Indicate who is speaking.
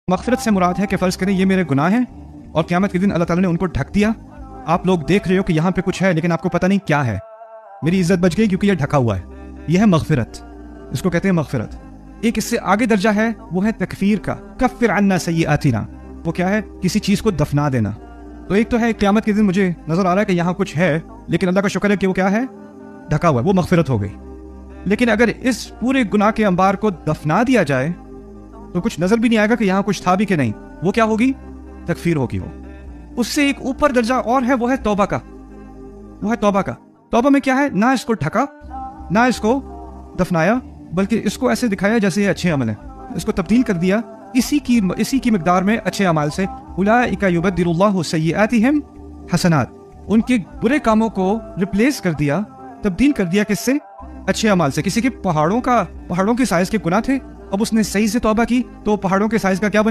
Speaker 1: مغفرت سے مراد ہے کہ فرض کریں یہ میرے گناہ ہیں اور قیامت کے دن اللہ تعالیٰ نے ان کو ڈھک دیا. آپ لوگ دیکھ رہے ہو کہ یہاں پہ کچھ ہے لیکن آپ کو پتہ نہیں کیا ہے. میری عزت بچ گئی کیونکہ یہ ڈھکا ہوا ہے. یہ ہے مغفرت, اس کو کہتے ہیں مغفرت. ایک اس سے آگے درجہ ہے, وہ ہے تکفیر کا. کفر عنا سیئاتنا, وہ کیا ہے؟ کسی چیز کو دفنا دینا. تو ایک تو ہے قیامت کے دن مجھے نظر آ رہا ہے کہ یہاں کچھ ہے لیکن اللہ کا شکر ہے کہ وہ کیا ہے؟ ڈھکا ہوا ہے, وہ مغفرت ہو گئی. لیکن اگر اس پورے گناہ کے انبار کو دفنا دیا جائے تو کچھ نظر بھی نہیں آئے گا کہ یہاں کچھ تھا بھی کہ نہیں. وہ کیا ہوگی؟ تکفیر ہوگی. وہ اس سے ایک اوپر درجہ اور ہے, وہ ہے توبہ کا. وہ ہے توبہ کا. توبہ میں کیا ہے؟ نہ اس کو ڈھکا, نہ اس کو دفنایا, بلکہ اس کو ایسے دکھایا جیسے یہ اچھے عمل ہے. اس کو تبدیل کر دیا اسی کی مقدار میں اچھے اعمال سے. اولئک یبدل اللہ سیئاتہم حسنات, ان کے برے کاموں کو ریپلیس کر دیا, تبدیل کر دیا کس سے؟ اچھے اعمال سے. کسی کے پہاڑوں کے سائز کے گناہ تھے, اب اس نے صحیح سے توبہ کی تو پہاڑوں کے سائز کا کیا بن